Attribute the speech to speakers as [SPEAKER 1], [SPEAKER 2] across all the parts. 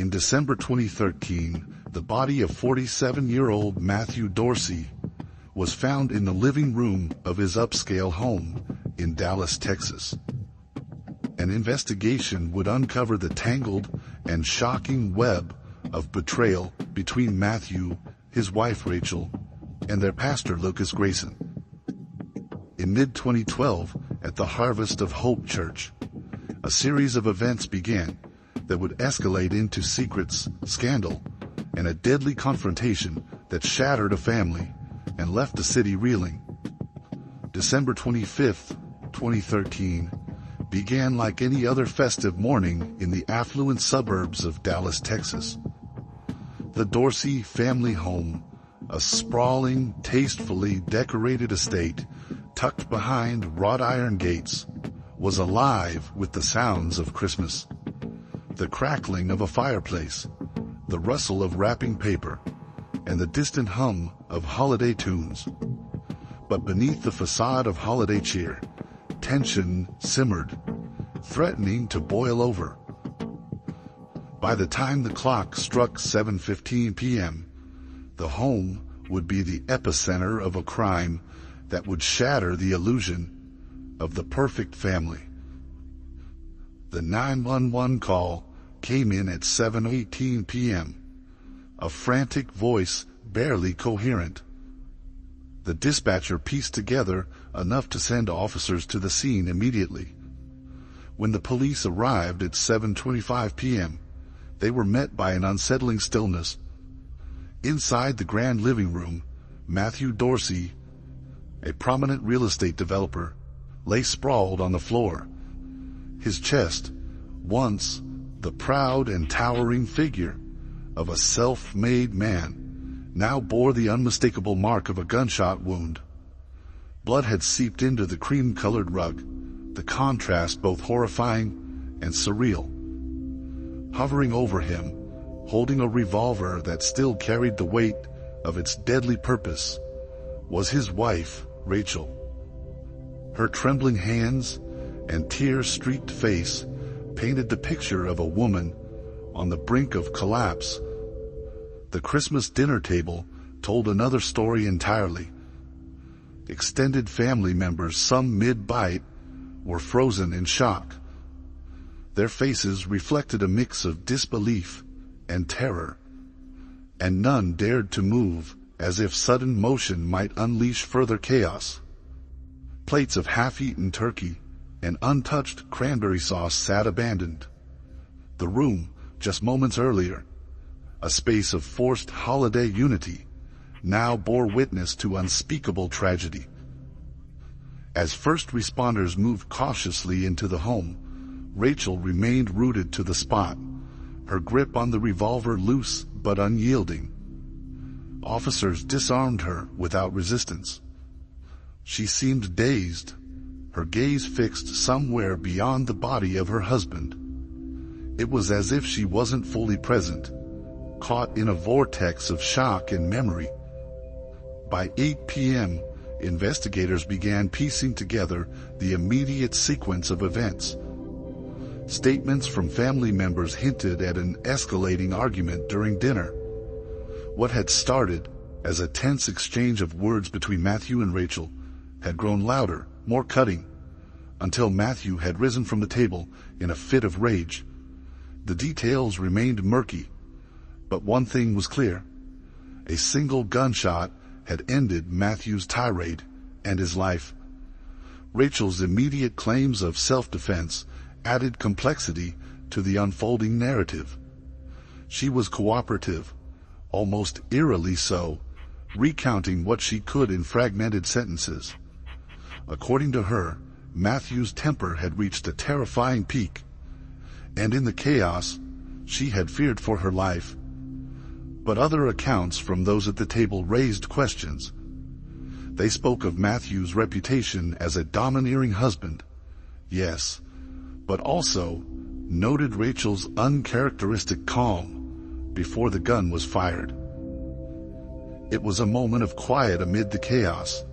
[SPEAKER 1] In December 2013, the body of 47-year-old Matthew Dorsey was found in the living room of his upscale home in Dallas, Texas. An investigation would uncover the tangled and shocking web of betrayal between Matthew, his wife Rachel, and their pastor Lucas Grayson. In mid-2012, at the Harvest of Hope Church, a series of events began that would escalate into secrets, scandal, and a deadly confrontation that shattered a family and left the city reeling. December 25, 2013, began like any other festive morning in the affluent suburbs of Dallas, Texas. The Dorsey family home, a sprawling, tastefully decorated estate tucked behind wrought iron gates, was alive with the sounds of Christmas. The crackling of a fireplace, the rustle of wrapping paper, and the distant hum of holiday tunes. But beneath the facade of holiday cheer, tension simmered, threatening to boil over. By the time the clock struck 7:15 p.m., the home would be the epicenter of a crime that would shatter the illusion of the perfect family. The 911 call came in at 7:18 p.m., a frantic voice barely coherent. The dispatcher pieced together enough to send officers to the scene immediately. When the police arrived at 7:25 p.m., they were met by an unsettling stillness. Inside the grand living room, Matthew Dorsey, a prominent real estate developer, lay sprawled on the floor. His chest, once the proud and towering figure of a self-made man, now bore the unmistakable mark of a gunshot wound. Blood had seeped into the cream-colored rug, the contrast both horrifying and surreal. Hovering over him, holding a revolver that still carried the weight of its deadly purpose, was his wife, Rachel. Her trembling hands and tear-streaked face painted the picture of a woman on the brink of collapse. The Christmas dinner table told another story entirely. Extended family members, some mid-bite, were frozen in shock. Their faces reflected a mix of disbelief and terror, and none dared to move, as if sudden motion might unleash further chaos. Plates of half-eaten turkey and untouched cranberry sauce sat abandoned. The room, just moments earlier, a space of forced holiday unity, now bore witness to unspeakable tragedy. As first responders moved cautiously into the home, Rachel remained rooted to the spot, her grip on the revolver loose but unyielding. Officers disarmed her without resistance. She seemed dazed, her gaze fixed somewhere beyond the body of her husband. It was as if she wasn't fully present, caught in a vortex of shock and memory. By 8 p.m., investigators began piecing together the immediate sequence of events. Statements from family members hinted at an escalating argument during dinner. What had started as a tense exchange of words between Matthew and Rachel had grown louder, more cutting, until Matthew had risen from the table in a fit of rage. The details remained murky, but one thing was clear. A single gunshot had ended Matthew's tirade and his life. Rachel's immediate claims of self-defense added complexity to the unfolding narrative. She was cooperative, almost eerily so, recounting what she could in fragmented sentences. According to her, Matthew's temper had reached a terrifying peak, and in the chaos, she had feared for her life. But other accounts from those at the table raised questions. They spoke of Matthew's reputation as a domineering husband, yes, but also noted Rachel's uncharacteristic calm before the gun was fired. It was a moment of quiet amid the chaos,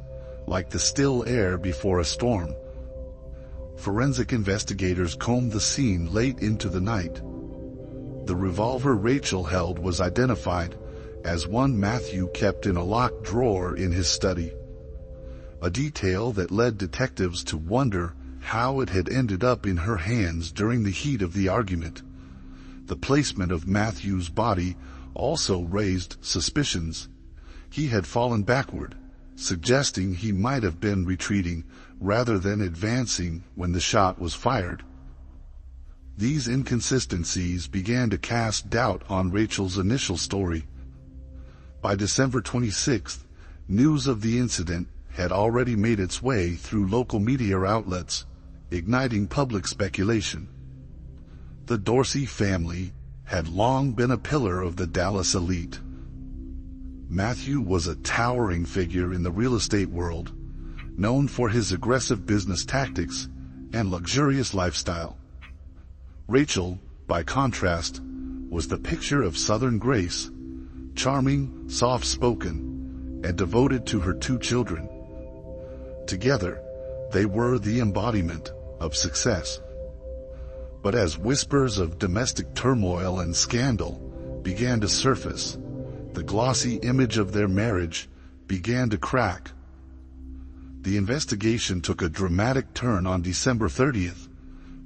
[SPEAKER 1] like the still air before a storm. Forensic investigators combed the scene late into the night. The revolver Rachel held was identified as one Matthew kept in a locked drawer in his study, a detail that led detectives to wonder how it had ended up in her hands during the heat of the argument. The placement of Matthew's body also raised suspicions. He had fallen backward, suggesting he might have been retreating rather than advancing when the shot was fired. These inconsistencies began to cast doubt on Rachel's initial story. By December 26th, news of the incident had already made its way through local media outlets, igniting public speculation. The Dorsey family had long been a pillar of the Dallas elite. Matthew was a towering figure in the real estate world, known for his aggressive business tactics and luxurious lifestyle. Rachel, by contrast, was the picture of Southern grace, charming, soft-spoken, and devoted to her two children. Together, they were the embodiment of success. But as whispers of domestic turmoil and scandal began to surface, the glossy image of their marriage began to crack. The investigation took a dramatic turn on December 30th,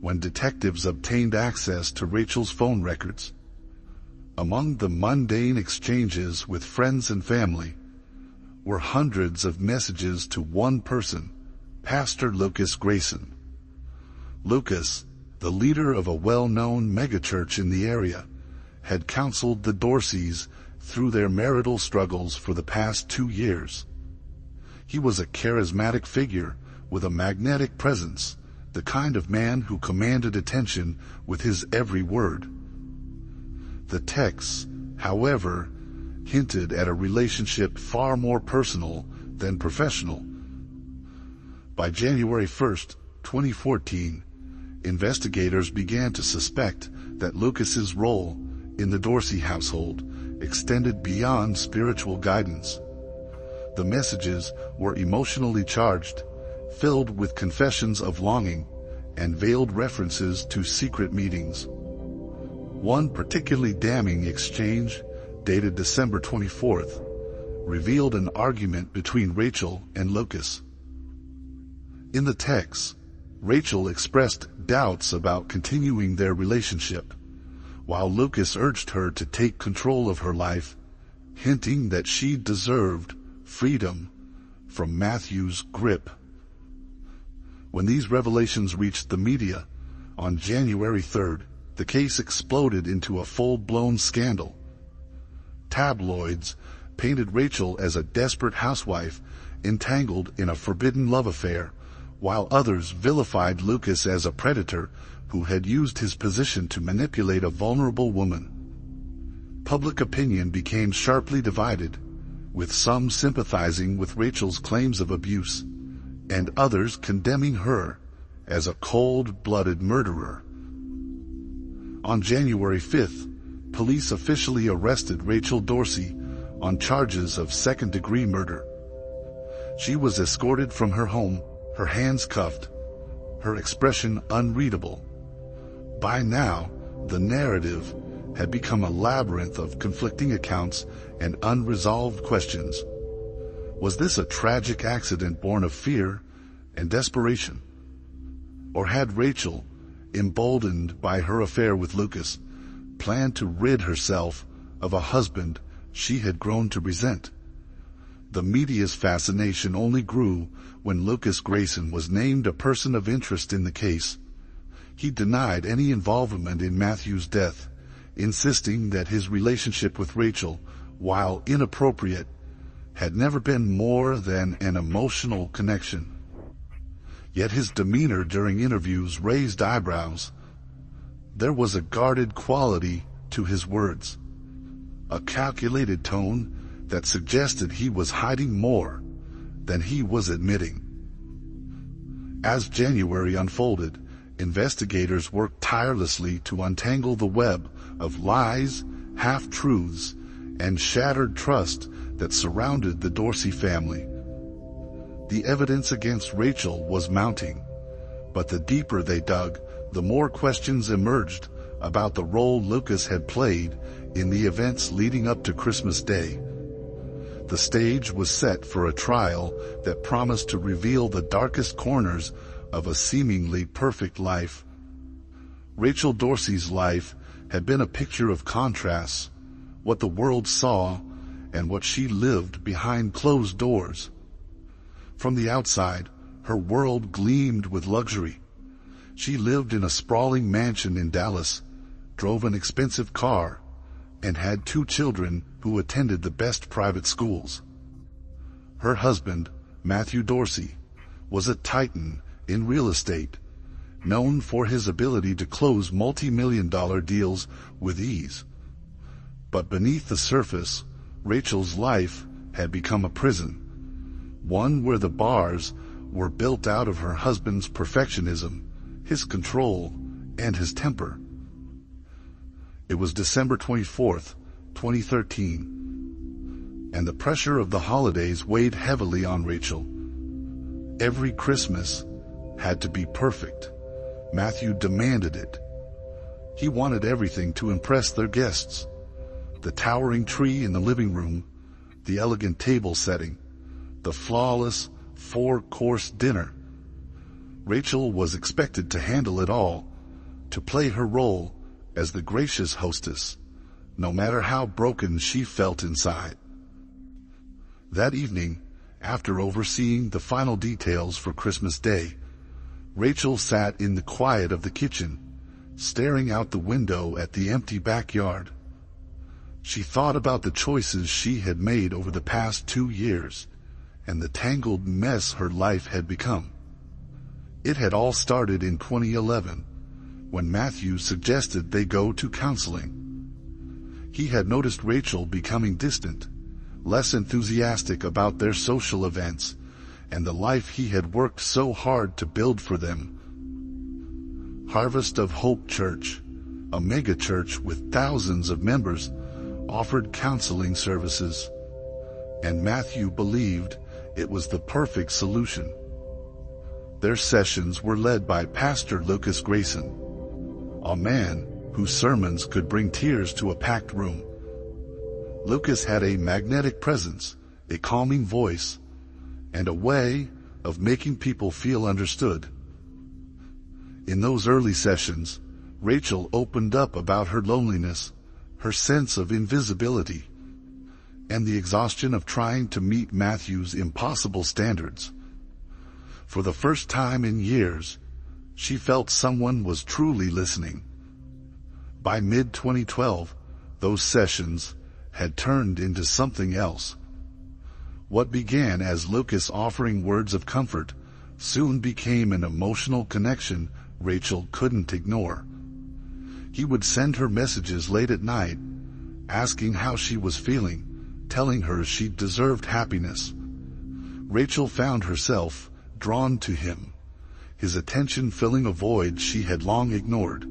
[SPEAKER 1] when detectives obtained access to Rachel's phone records. Among the mundane exchanges with friends and family were hundreds of messages to one person, Pastor Lucas Grayson. Lucas, the leader of a well-known megachurch in the area, had counseled the Dorseys through their marital struggles for the past 2 years. He was a charismatic figure with a magnetic presence, the kind of man who commanded attention with his every word. The texts, however, hinted at a relationship far more personal than professional. By January 1st, 2014, investigators began to suspect that Lucas's role in the Dorsey household extended beyond spiritual guidance. The messages were emotionally charged, filled with confessions of longing and veiled references to secret meetings. One particularly damning exchange, dated December 24th, revealed an argument between Rachel and Lucas. In the text, Rachel expressed doubts about continuing their relationship, while Lucas urged her to take control of her life, hinting that she deserved freedom from Matthew's grip. When these revelations reached the media, on January 3rd, the case exploded into a full-blown scandal. Tabloids painted Rachel as a desperate housewife entangled in a forbidden love affair, while others vilified Lucas as a predator who had used his position to manipulate a vulnerable woman. Public opinion became sharply divided, with some sympathizing with Rachel's claims of abuse, and others condemning her as a cold-blooded murderer. On January 5th, police officially arrested Rachel Dorsey on charges of second-degree murder. She was escorted from her home, her hands cuffed, her expression unreadable. By now, the narrative had become a labyrinth of conflicting accounts and unresolved questions. Was this a tragic accident born of fear and desperation? Or had Rachel, emboldened by her affair with Lucas, planned to rid herself of a husband she had grown to resent? The media's fascination only grew when Lucas Grayson was named a person of interest in the case. He denied any involvement in Matthew's death, insisting that his relationship with Rachel, while inappropriate, had never been more than an emotional connection. Yet his demeanor during interviews raised eyebrows. There was a guarded quality to his words, a calculated tone that suggested he was hiding more than he was admitting. As January unfolded, investigators worked tirelessly to untangle the web of lies, half-truths, and shattered trust that surrounded the Dorsey family. The evidence against Rachel was mounting, but the deeper they dug, the more questions emerged about the role Lucas had played in the events leading up to Christmas Day. The stage was set for a trial that promised to reveal the darkest corners of a seemingly perfect life. Rachel Dorsey's life had been a picture of contrasts, what the world saw and what she lived behind closed doors. From the outside, her world gleamed with luxury. She lived in a sprawling mansion in Dallas, drove an expensive car, and had 2 children who attended the best private schools. Her husband, Matthew Dorsey, was a titan in real estate, known for his ability to close multi-million-dollar deals with ease. But beneath the surface, Rachel's life had become a prison, one where the bars were built out of her husband's perfectionism, his control, and his temper. It was December 24th, 2013, and the pressure of the holidays weighed heavily on Rachel. Every Christmas had to be perfect. Matthew demanded it. He wanted everything to impress their guests. The towering tree in the living room, the elegant table setting, the flawless 4-course dinner. Rachel was expected to handle it all, to play her role as the gracious hostess, no matter how broken she felt inside. That evening, after overseeing the final details for Christmas Day, Rachel sat in the quiet of the kitchen, staring out the window at the empty backyard. She thought about the choices she had made over the past 2 years, and the tangled mess her life had become. It had all started in 2011, when Matthew suggested they go to counseling. He had noticed Rachel becoming distant, less enthusiastic about their social events, and the life he had worked so hard to build for them. Harvest of Hope Church, a mega church with thousands of members, offered counseling services, and Matthew believed it was the perfect solution. Their sessions were led by Pastor Lucas Grayson, a man whose sermons could bring tears to a packed room. Lucas had a magnetic presence, a calming voice, and a way of making people feel understood. In those early sessions, Rachel opened up about her loneliness, her sense of invisibility, and the exhaustion of trying to meet Matthew's impossible standards. For the first time in years, she felt someone was truly listening. By mid-2012, those sessions had turned into something else. What began as Lucas offering words of comfort soon became an emotional connection Rachel couldn't ignore. He would send her messages late at night, asking how she was feeling, telling her she deserved happiness. Rachel found herself drawn to him, his attention filling a void she had long ignored.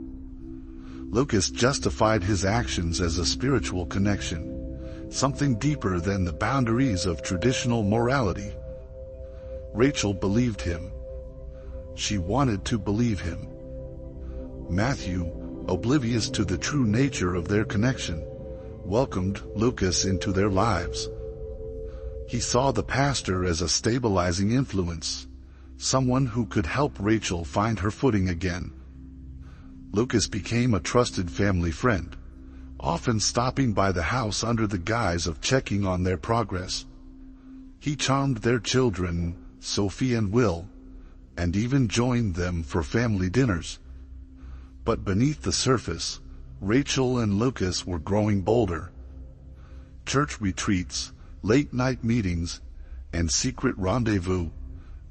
[SPEAKER 1] Lucas justified his actions as a spiritual connection, something deeper than the boundaries of traditional morality. Rachel believed him. She wanted to believe him. Matthew, oblivious to the true nature of their connection, welcomed Lucas into their lives. He saw the pastor as a stabilizing influence, someone who could help Rachel find her footing again. Lucas became a trusted family friend, often stopping by the house under the guise of checking on their progress. He charmed their children, Sophie and Will, and even joined them for family dinners. But beneath the surface, Rachel and Lucas were growing bolder. Church retreats, late-night meetings, and secret rendezvous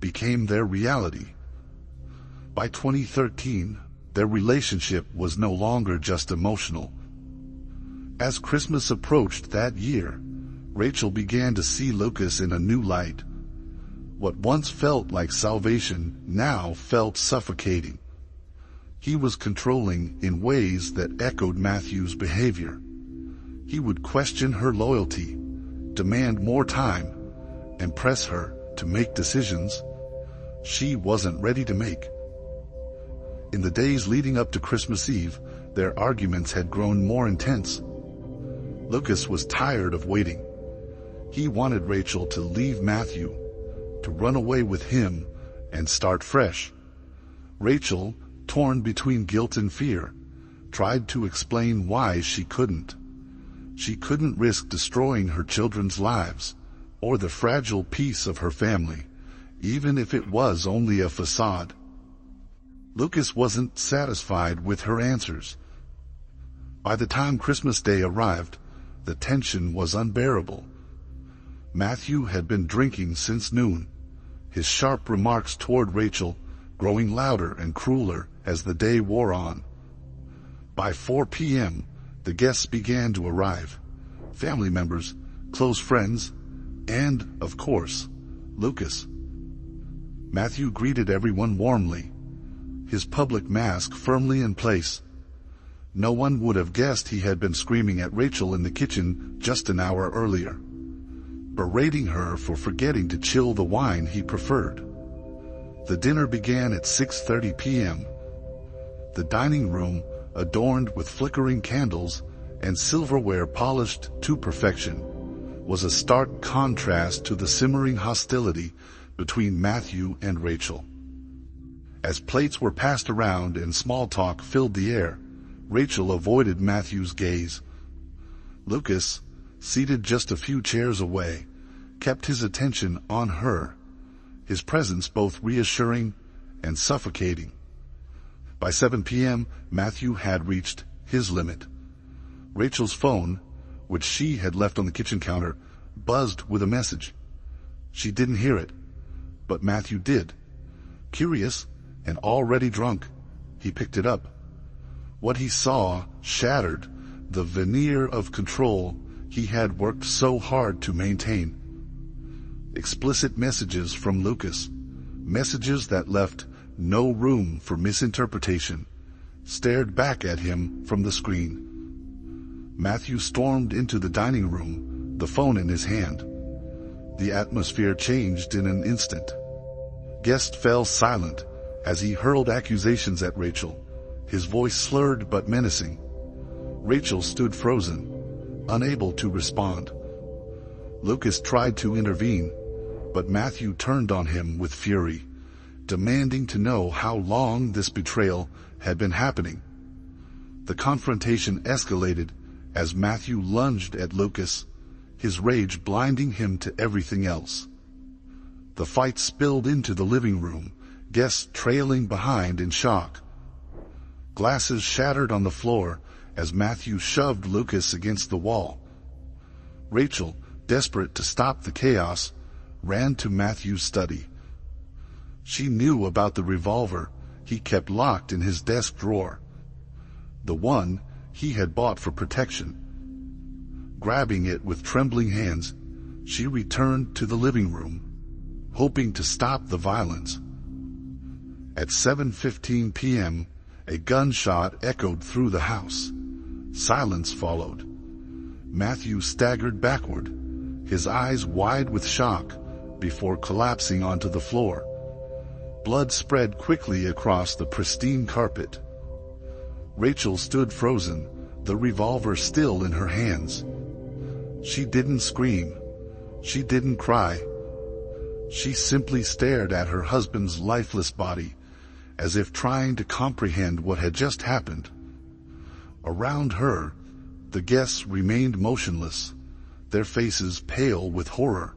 [SPEAKER 1] became their reality. By 2013, their relationship was no longer just emotional. As Christmas approached that year, Rachel began to see Lucas in a new light. What once felt like salvation now felt suffocating. He was controlling in ways that echoed Matthew's behavior. He would question her loyalty, demand more time, and press her to make decisions she wasn't ready to make. In the days leading up to Christmas Eve, Their arguments had grown more intense. Lucas was tired of waiting. He wanted Rachel to leave Matthew, to run away with him and start fresh. Rachel, torn between guilt and fear, tried to explain why she couldn't. She couldn't risk destroying her children's lives or the fragile peace of her family, even if it was only a facade. Lucas wasn't satisfied with her answers. By the time Christmas Day arrived, the tension was unbearable. Matthew had been drinking since noon, his sharp remarks toward Rachel growing louder and crueler as the day wore on. By 4 p.m., the guests began to arrive. Family members, close friends, and, of course, Lucas. Matthew greeted everyone warmly, his public mask firmly in place. No one would have guessed he had been screaming at Rachel in the kitchen just an hour earlier, berating her for forgetting to chill the wine he preferred. The dinner began at 6:30 p.m. The dining room, adorned with flickering candles and silverware polished to perfection, was a stark contrast to the simmering hostility between Matthew and Rachel. As plates were passed around and small talk filled the air, Rachel avoided Matthew's gaze. Lucas, seated just a few chairs away, kept his attention on her, his presence both reassuring and suffocating. By 7 p.m., Matthew had reached his limit. Rachel's phone, which she had left on the kitchen counter, buzzed with a message. She didn't hear it, but Matthew did. Curious and already drunk, he picked it up. What he saw shattered the veneer of control he had worked so hard to maintain. Explicit messages from Lucas, messages that left no room for misinterpretation, stared back at him from the screen. Matthew stormed into the dining room, the phone in his hand. The atmosphere changed in an instant. Guests fell silent as he hurled accusations at Rachel, his voice slurred but menacing. Rachel stood frozen, unable to respond. Lucas tried to intervene, but Matthew turned on him with fury, demanding to know how long this betrayal had been happening. The confrontation escalated as Matthew lunged at Lucas, his rage blinding him to everything else. The fight spilled into the living room, guests trailing behind in shock. Glasses shattered on the floor as Matthew shoved Lucas against the wall. Rachel, desperate to stop the chaos, ran to Matthew's study. She knew about the revolver he kept locked in his desk drawer, the one he had bought for protection. Grabbing it with trembling hands, she returned to the living room, hoping to stop the violence. At 7:15 p.m., a gunshot echoed through the house. Silence followed. Matthew staggered backward, his eyes wide with shock, before collapsing onto the floor. Blood spread quickly across the pristine carpet. Rachel stood frozen, the revolver still in her hands. She didn't scream. She didn't cry. She simply stared at her husband's lifeless body, as if trying to comprehend what had just happened. Around her, the guests remained motionless, their faces pale with horror.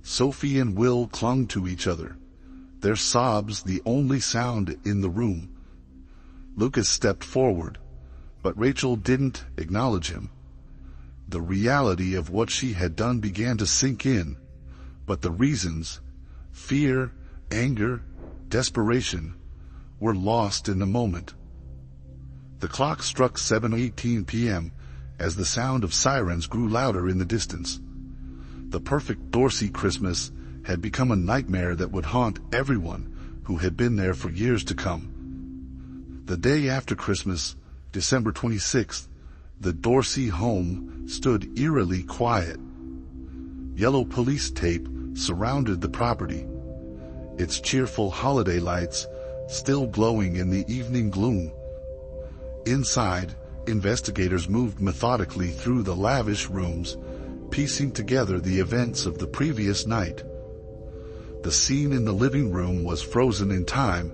[SPEAKER 1] Sophie and Will clung to each other, their sobs the only sound in the room. Lucas stepped forward, but Rachel didn't acknowledge him. The reality of what she had done began to sink in, but the reasons, fear, anger, desperation, were lost in the moment. The clock struck 7:18 p.m. as the sound of sirens grew louder in the distance. The perfect Dorsey Christmas had become a nightmare that would haunt everyone who had been there for years to come. The day after Christmas, December 26th, the Dorsey home stood eerily quiet. Yellow police tape surrounded the property, its cheerful holiday lights still glowing in the evening gloom. Inside, investigators moved methodically through the lavish rooms, piecing together the events of the previous night. The scene in the living room was frozen in time,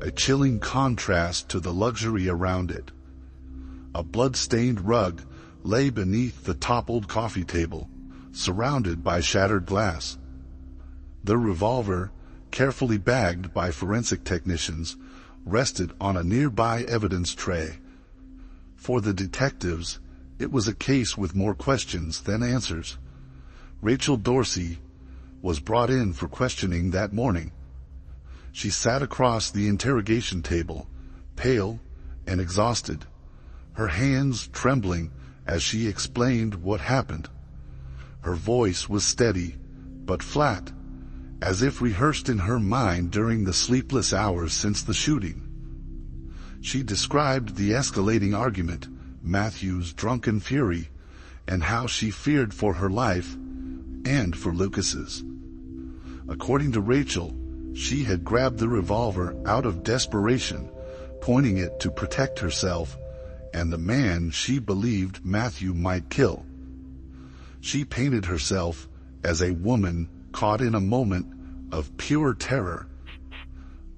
[SPEAKER 1] a chilling contrast to the luxury around it. A blood-stained rug lay beneath the toppled coffee table, surrounded by shattered glass. The revolver, carefully bagged by forensic technicians, rested on a nearby evidence tray. For the detectives, it was a case with more questions than answers. Rachel Dorsey was brought in for questioning that morning. She sat across the interrogation table, pale and exhausted, her hands trembling as she explained what happened. Her voice was steady, but flat, as if rehearsed in her mind during the sleepless hours since the shooting. She described the escalating argument, Matthew's drunken fury, and how she feared for her life and for Lucas's. According to Rachel, she had grabbed the revolver out of desperation, pointing it to protect herself and the man she believed Matthew might kill. She painted herself as a woman caught in a moment of pure terror.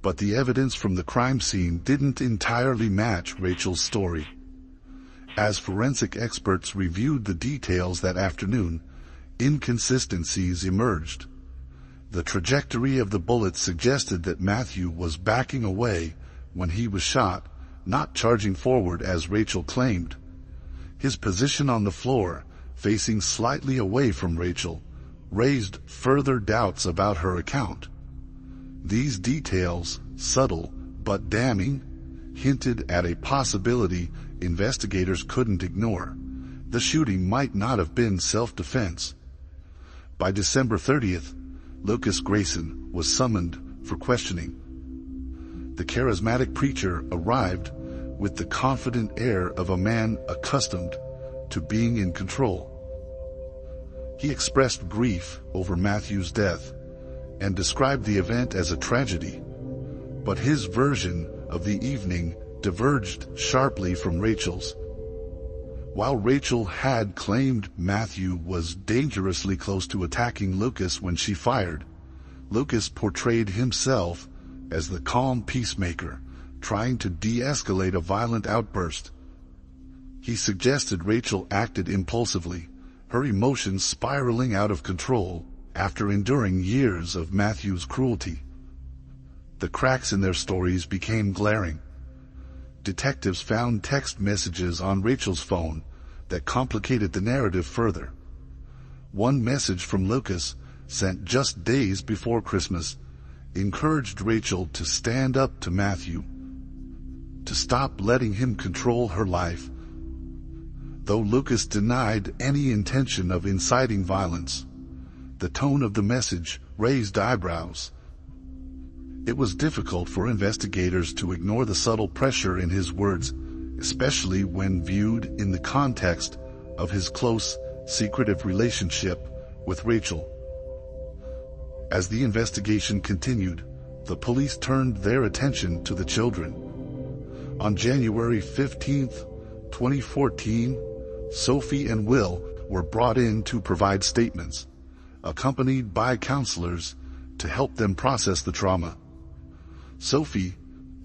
[SPEAKER 1] But the evidence from the crime scene didn't entirely match Rachel's story. As forensic experts reviewed the details that afternoon, inconsistencies emerged. The trajectory of the bullet suggested that Matthew was backing away when he was shot, not charging forward as Rachel claimed. His position on the floor, facing slightly away from Rachel, raised further doubts about her account. These details, subtle but damning, hinted at a possibility investigators couldn't ignore. The shooting might not have been self-defense. By December 30th, Lucas Grayson was summoned for questioning. The charismatic preacher arrived with the confident air of a man accustomed to being in control. He expressed grief over Matthew's death and described the event as a tragedy, but his version of the evening diverged sharply from Rachel's. While Rachel had claimed Matthew was dangerously close to attacking Lucas when she fired, Lucas portrayed himself as the calm peacemaker, trying to de-escalate a violent outburst. He suggested Rachel acted impulsively, her emotions spiraling out of control after enduring years of Matthew's cruelty. The cracks in their stories became glaring. Detectives found text messages on Rachel's phone that complicated the narrative further. One message from Lucas, sent just days before Christmas, encouraged Rachel to stand up to Matthew, to stop letting him control her life. Though Lucas denied any intention of inciting violence, the tone of the message raised eyebrows. It was difficult for investigators to ignore the subtle pressure in his words, especially when viewed in the context of his close, secretive relationship with Rachel. As the investigation continued, the police turned their attention to the children. On January 15, 2014, Sophie and Will were brought in to provide statements, accompanied by counselors to help them process the trauma. Sophie,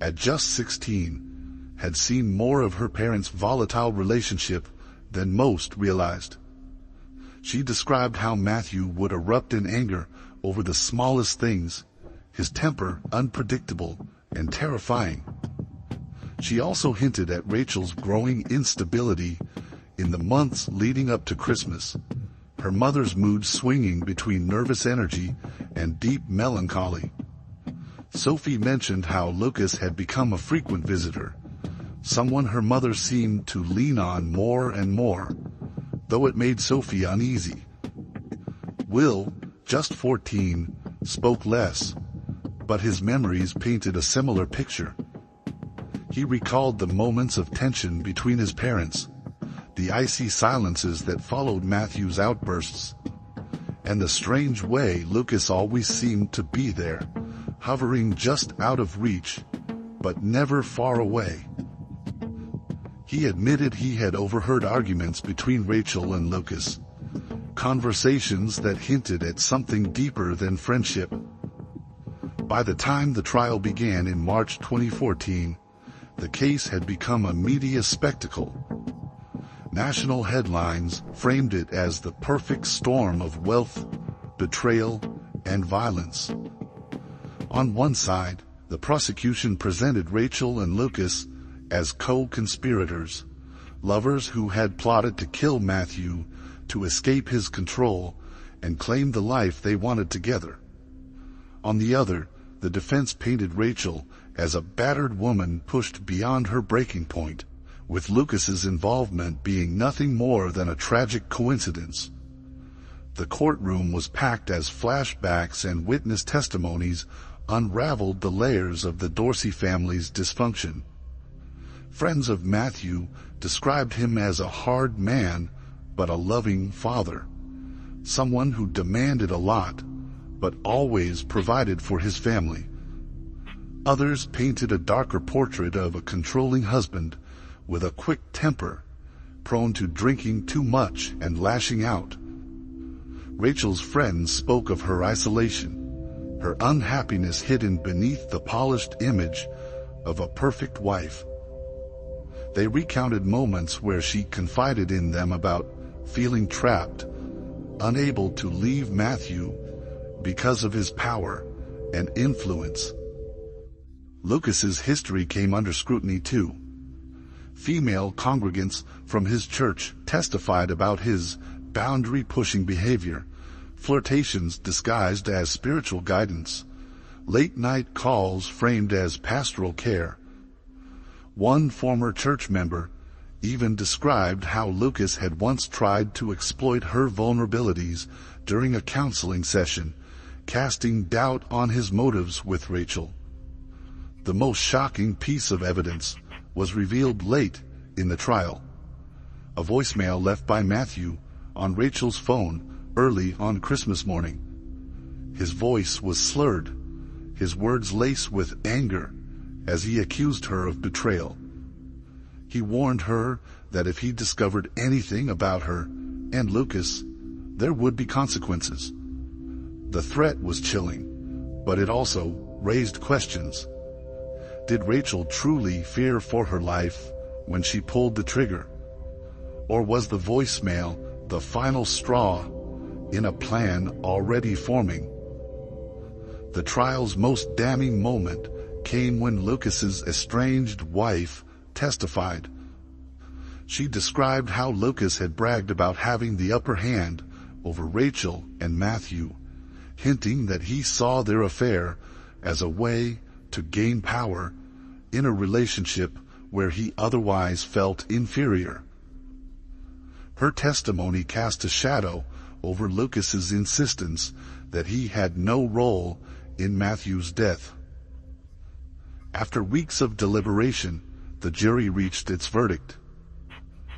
[SPEAKER 1] at just 16, had seen more of her parents' volatile relationship than most realized. She described how Matthew would erupt in anger over the smallest things, his temper unpredictable and terrifying. She also hinted at Rachel's growing instability in the months leading up to Christmas, her mother's mood swinging between nervous energy and deep melancholy. Sophie mentioned how Lucas had become a frequent visitor, someone her mother seemed to lean on more and more, though it made Sophie uneasy. Will, just 14, spoke less, but his memories painted a similar picture. He recalled the moments of tension between his parents, the icy silences that followed Matthew's outbursts, and the strange way Lucas always seemed to be there, hovering just out of reach, but never far away. He admitted he had overheard arguments between Rachel and Lucas, conversations that hinted at something deeper than friendship. By the time the trial began in March 2014, the case had become a media spectacle. National headlines framed it as the perfect storm of wealth, betrayal, and violence. On one side, the prosecution presented Rachel and Lucas as co-conspirators, lovers who had plotted to kill Matthew to escape his control and claim the life they wanted together. On the other, the defense painted Rachel as a battered woman pushed beyond her breaking point, with Lucas's involvement being nothing more than a tragic coincidence. The courtroom was packed as flashbacks and witness testimonies unraveled the layers of the Dorsey family's dysfunction. Friends of Matthew described him as a hard man, but a loving father, someone who demanded a lot, but always provided for his family. Others painted a darker portrait of a controlling husband with a quick temper, prone to drinking too much and lashing out. Rachel's friends spoke of her isolation, her unhappiness hidden beneath the polished image of a perfect wife. They recounted moments where she confided in them about feeling trapped, unable to leave Matthew because of his power and influence. Lucas's history came under scrutiny too. Female congregants from his church testified about his boundary-pushing behavior, flirtations disguised as spiritual guidance, late-night calls framed as pastoral care. One former church member even described how Lucas had once tried to exploit her vulnerabilities during a counseling session, casting doubt on his motives with Rachel. The most shocking piece of evidence was revealed late in the trial. A voicemail left by Matthew on Rachel's phone early on Christmas morning. His voice was slurred, his words laced with anger as he accused her of betrayal. He warned her that if he discovered anything about her and Lucas, there would be consequences. The threat was chilling, but it also raised questions. Did Rachel truly fear for her life when she pulled the trigger? Or was the voicemail the final straw in a plan already forming? The trial's most damning moment came when Lucas's estranged wife testified. She described how Lucas had bragged about having the upper hand over Rachel and Matthew, hinting that he saw their affair as a way to gain power in a relationship where he otherwise felt inferior. Her testimony cast a shadow over Lucas's insistence that he had no role in Matthew's death. After weeks of deliberation, the jury reached its verdict.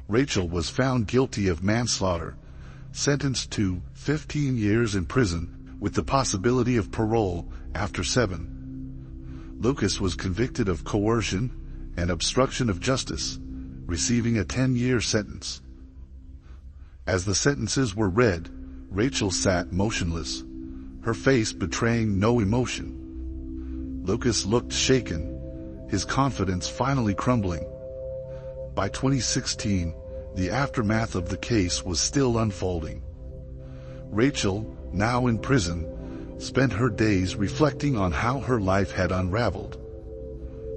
[SPEAKER 1] Rachel was found guilty of manslaughter, sentenced to 15 years in prison with the possibility of parole after 7. Lucas was convicted of coercion and obstruction of justice, receiving a 10-year sentence. As the sentences were read, Rachel sat motionless, her face betraying no emotion. Lucas looked shaken, his confidence finally crumbling. By 2016, the aftermath of the case was still unfolding. Rachel, now in prison, spent her days reflecting on how her life had unraveled.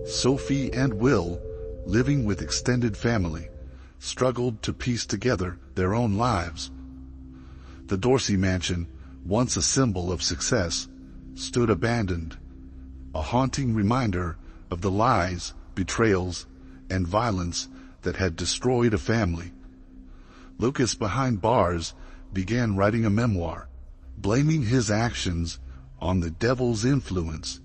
[SPEAKER 1] Sophie and Will, living with extended family, struggled to piece together their own lives. The Dorsey mansion, once a symbol of success, stood abandoned, a haunting reminder of the lies, betrayals, and violence that had destroyed a family. Lucas, behind bars, began writing a memoir, blaming his actions on the devil's influence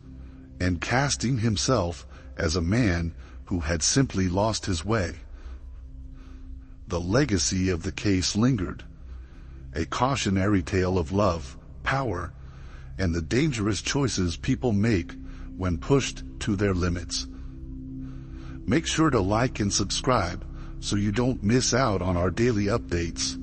[SPEAKER 1] and casting himself as a man who had simply lost his way. The legacy of the case lingered, a cautionary tale of love, power, and the dangerous choices people make when pushed to their limits. Make sure to like and subscribe so you don't miss out on our daily updates.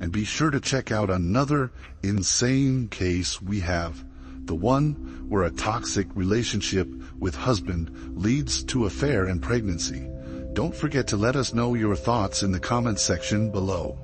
[SPEAKER 1] And be sure to check out another insane case we have, the one where a toxic relationship with husband leads to affair and pregnancy. Don't forget to let us know your thoughts in the comments section below.